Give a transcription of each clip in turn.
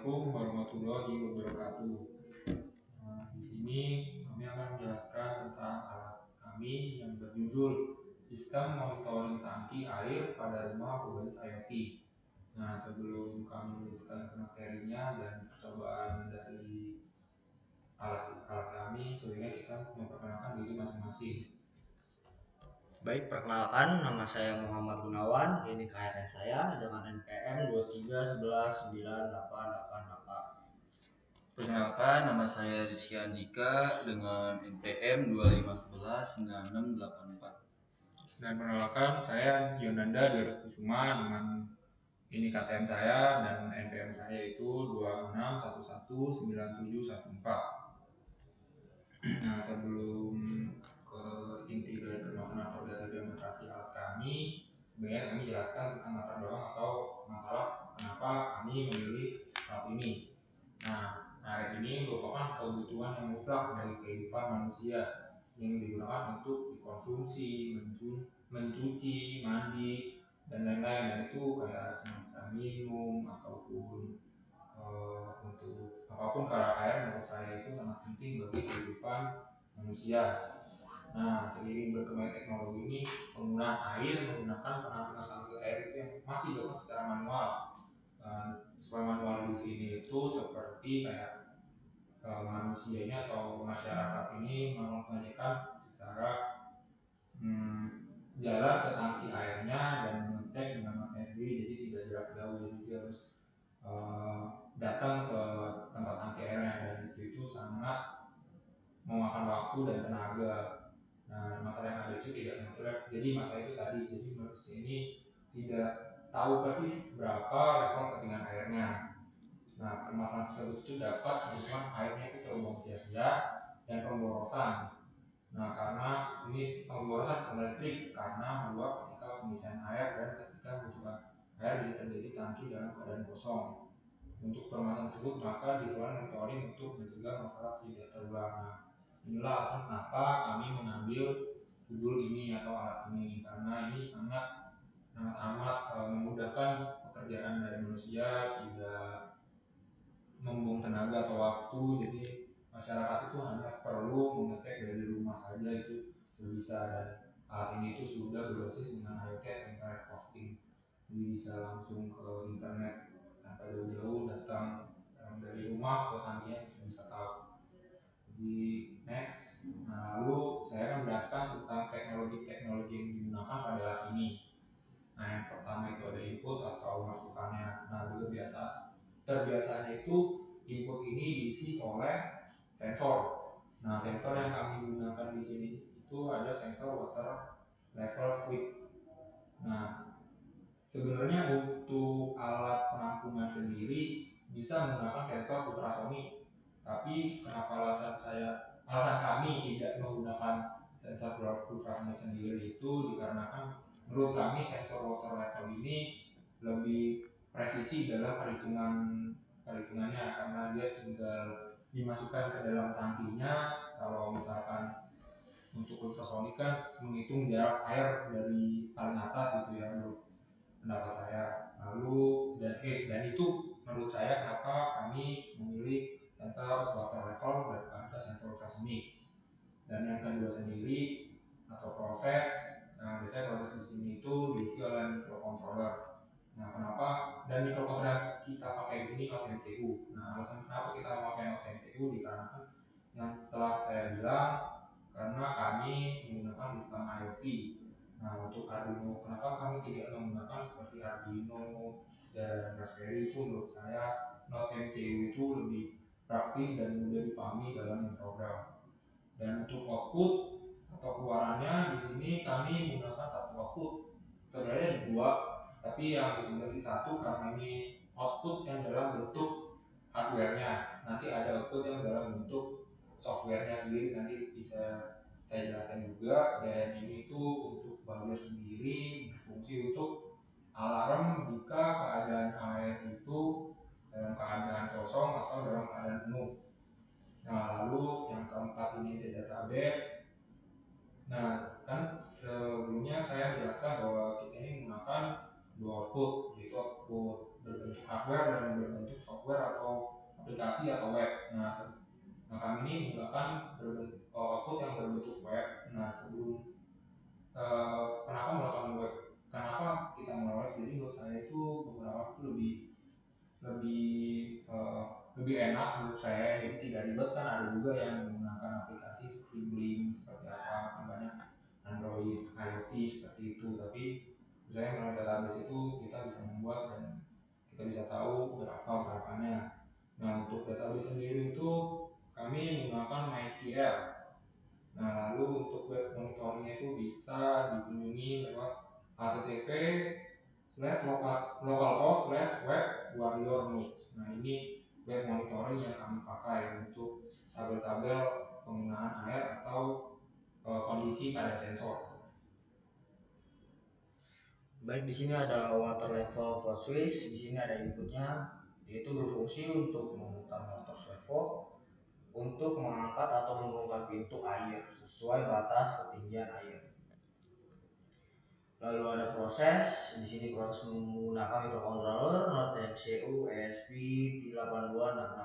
Assalamualaikum warahmatullahi wabarakatuh. Di sini kami akan menjelaskan tentang alat kami yang berjudul Sistem Monitoring Tangki Air pada Rumah Berbasis IoT. Nah, sebelum kami melanjutkan ke materinya dan percobaan dari alat kami, sebaiknya kita memperkenalkan diri masing-masing. Baik, perkenalkan nama saya Muhammad Gunawan. Ini KRS saya dengan NPM 231198888. Perkenalkan, nama saya Rizky Andika dengan NPM 25119684. Dan perkenalkan, saya Yonanda Kusuma dengan ini KTM saya dan NPM saya itu 26119714. Nah, sebelum ke inti dari permasalahan atau dari demonstrasi alat kami, sebenarnya kami jelaskan tentang latar belakang atau masalah kenapa kami memilih alat ini. Nah, alat ini merupakan kebutuhan yang mutlak dari kehidupan manusia yang digunakan untuk dikonsumsi, mencuci, mandi, dan lain-lain. Dan itu kayak semacam minum ataupun untuk apapun, karena air menurut saya itu sangat penting bagi kehidupan manusia. Nah, seiring berkembangnya teknologi ini, penggunaan air menggunakan penampungan tangki air itu yang masih dilakukan secara manual. Secara manual di sini itu seperti kayak manusianya atau masyarakat ini mengecekkan secara jalan ke tangki airnya dan mengecek dengan matanya sendiri, jadi tidak jarak jauh, jadi dia harus datang ke tempat tangki airnya, dan itu sangat memakan waktu dan tenaga. Nah, masalah yang ada itu tidak mengatur, jadi masalah itu tadi, jadi menurut ini tidak tahu persis berapa level ketinggian airnya. Nah, permasalahan tersebut itu dapat menyebabkan airnya itu terbuang sia-sia dan pemborosan. Nah, karena ini pemborosan listrik karena meluap ketika pengisian air dan ketika mencoba air bisa terjadi tangki dalam keadaan kosong. Untuk permasalahan tersebut maka dilakukan monitoring untuk mencegah masalah tidak terulang. Nah, inilah alasan kenapa kami mengambil judul ini atau alat ini, karena ini sangat amat memudahkan pekerjaan dari manusia, tidak membuang tenaga atau waktu. Jadi masyarakat itu hanya perlu mengecek dari rumah saja itu sudah bisa, dan alat ini itu sudah berbasis dengan IoT atau Internet of Things, jadi bisa langsung ke internet tanpa jauh-jauh datang dari rumah ke tangkinya sudah bisa tahu. Jadi next, nah lalu saya akan menjelaskan tentang teknologi-teknologi yang digunakan pada alat ini. Nah, yang pertama itu ada input atau masukannya. Nah, terbiasanya itu input ini diisi oleh sensor. Nah, sensor yang kami gunakan di sini itu ada sensor water level switch. Nah, sebenarnya untuk alat penampungan sendiri bisa menggunakan sensor ultrasonik, tapi kenapa alasan kami tidak menggunakan sensor ultrasonik sendiri itu dikarenakan menurut kami sensor water level ini lebih presisi dalam perhitungannya, karena dia tinggal dimasukkan ke dalam tangkinya. Kalau misalkan untuk ultrasonik kan menghitung jarak air dari paling atas gitu ya, menurut pendapat saya. Lalu dan itu menurut saya kenapa kami memilih sensor water level daripada sensor ultrasonik. Dan yang kedua sendiri atau proses, nah biasanya proses di sini itu diisi oleh microcontroller. Nah, kenapa dan microcontroller kita pakai di sini Node MCU. Nah, alasan kenapa kita pakai Node MCU dikarenakan yang telah saya bilang, karena kami menggunakan sistem IoT. Nah, untuk Arduino, kenapa kami tidak menggunakan seperti Arduino dan Raspberry? Itu menurut saya Node MCU itu lebih praktis dan mudah dipahami dalam memprogram. Dan untuk output atau keluarannya di sini kami menggunakan satu output. Sebenarnya ada dua, tapi yang disebut satu karena ini output yang dalam bentuk hardware-nya. Nanti ada output yang dalam bentuk software-nya sendiri, nanti bisa saya jelaskan juga. Dan ini tuh untuk buzzer sendiri berfungsi untuk alarm jika keadaan air itu dalam keadaan kosong atau dalam keadaan penuh. Nah, lalu yang keempat ini di database. Nah, kan sebelumnya saya menjelaskan bahwa kita ini menggunakan dua output, yaitu output berbentuk hardware dan berbentuk software atau aplikasi atau web. Nah kami ini menggunakan output yang berbentuk web. Nah sebelum kenapa menggunakan web? Kenapa kita menggunakan web? Jadi menurut saya itu menggunakan web itu lebih lebih enak menurut saya, jadi tidak ribet. Kan ada juga yang menggunakan aplikasi seperti Blink, seperti apa, kan banyak Android, IoT seperti itu. Tapi misalnya melalui database itu kita bisa membuat dan kita bisa tahu berapanya. Nah untuk database sendiri itu kami menggunakan MySQL. Nah lalu untuk web monitoringnya itu bisa dikunjungi lewat http://localhost/web warrior nodes. Nah ini web monitoring yang kami pakai untuk tabel-tabel penggunaan air atau kondisi pada sensor. Baik, di sini ada water level flow switch. Di sini ada inputnya, yaitu berfungsi untuk memutar motor servo untuk mengangkat atau menurunkan pintu air sesuai batas ketinggian air. Lalu ada proses. Di sini proses menggunakan microcontroller Node MCU ESP8266.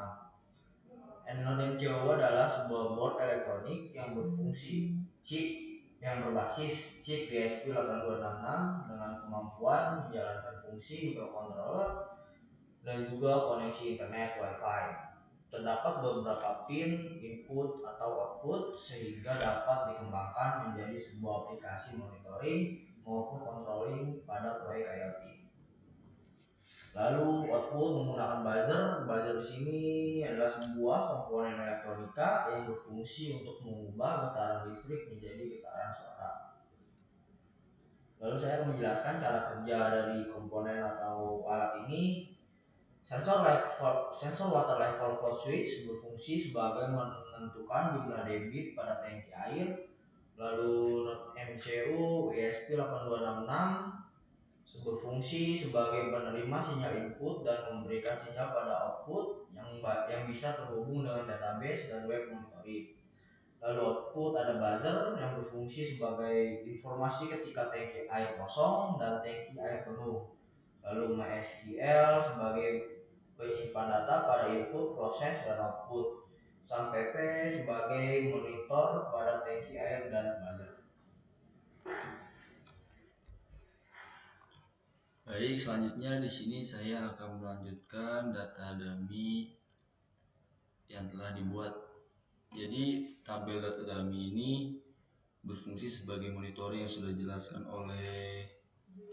Node MCU adalah sebuah board elektronik yang berfungsi chip yang berbasis chip ESP8266 dengan kemampuan menjalankan fungsi microcontroller dan juga koneksi internet Wi-Fi. Terdapat beberapa pin input atau output sehingga dapat dikembangkan menjadi sebuah aplikasi monitoring maupun controlling pada proyek IoT. Lalu output menggunakan buzzer. Buzzer di sini adalah sebuah komponen elektronika yang berfungsi untuk mengubah getaran listrik menjadi getaran suara. Lalu saya akan menjelaskan cara kerja dari komponen atau alat ini. Sensor water level flow switch berfungsi sebagai menentukan jumlah debit pada tangki air. Lalu MCU ESP8266 berfungsi sebagai penerima sinyal input dan memberikan sinyal pada output yang bisa terhubung dengan database dan web monitoring. Lalu output ada buzzer yang berfungsi sebagai informasi ketika tangki air kosong dan tangki air penuh. Lalu MySQL sebagai penyimpan data pada input, proses, dan output. SAMPP sebagai monitor pada tangki air dan buzzer. Baik, selanjutnya di sini saya akan melanjutkan data dummy yang telah dibuat. Jadi tabel data dummy ini berfungsi sebagai monitoring yang sudah dijelaskan oleh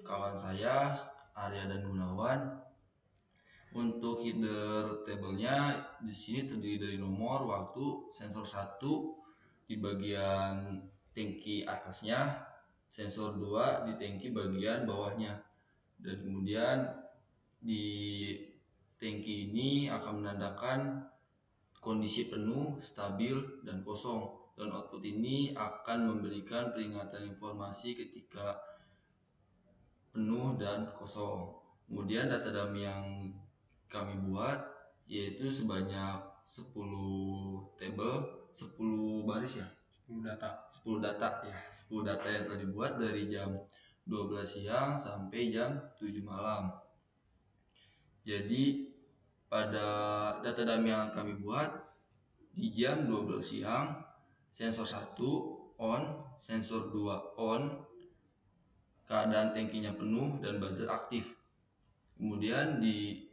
kawan saya Arya dan Gunawan. Untuk header tabelnya di sini terdiri dari nomor, waktu, sensor 1 di bagian tangki atasnya, sensor 2 di tangki bagian bawahnya. Dan kemudian di tangki ini akan menandakan kondisi penuh, stabil, dan kosong. Dan output ini akan memberikan peringatan informasi ketika penuh dan kosong. Kemudian data dummy yang kami buat yaitu sebanyak 10 table, 10 baris ya, 10 data ya, 10 data yang telah dibuat dari jam 12 siang sampai jam 7 malam. Jadi pada data dummy yang kami buat di jam 12 siang sensor 1 on, sensor 2 on, keadaan tangkinya penuh dan buzzer aktif. Kemudian di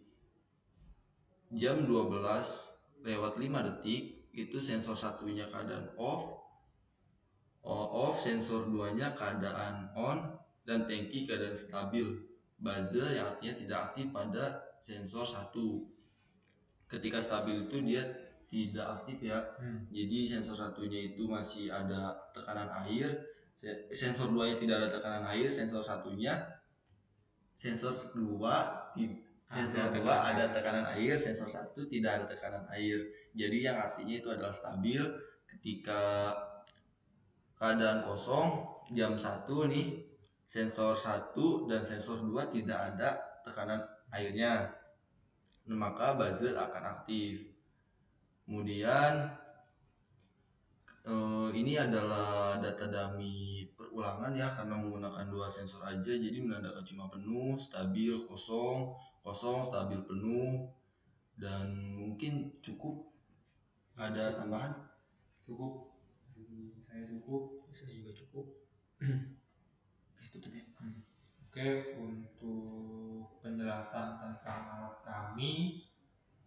jam 12:05 itu sensor satunya keadaan off, sensor 2-nya keadaan on, dan tangki keadaan stabil. Buzzer yang artinya tidak aktif pada sensor 1. Ketika stabil itu dia tidak aktif ya. Jadi sensor satunya itu masih ada tekanan air, sensor 2-nya tidak ada tekanan air, sensor 2 ada tekanan air, sensor 1 tidak ada tekanan air. Jadi yang artinya itu adalah stabil. Ketika keadaan kosong jam 1 nih, sensor 1 dan sensor 2 tidak ada tekanan airnya, maka buzzer akan aktif. Kemudian Ini adalah data dummy perulangan ya, karena menggunakan 2 sensor aja, jadi menandakan cuma penuh, stabil, kosong, kosong, stabil, penuh, dan mungkin cukup. Ada tambahan? Cukup. Jadi saya cukup. Saya juga cukup. Tutup ya. Oke, untuk penjelasan tentang alat kami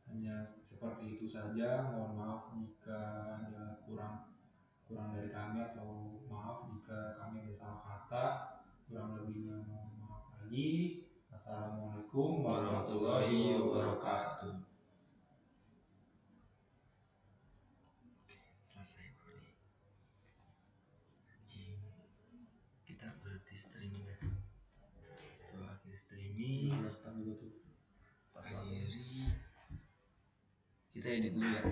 hanya seperti itu saja. Mohon maaf jika ada kurang dari kami, atau maaf jika kami ada salah kata. Kurang lebihnya mohon maaf lagi. Assalamualaikum warahmatullahi wabarakatuh. Selesai bro nih. Anjing. Kita berarti streaming ya. Itu akhir streaming. Akhiri. Kita edit dulu ya.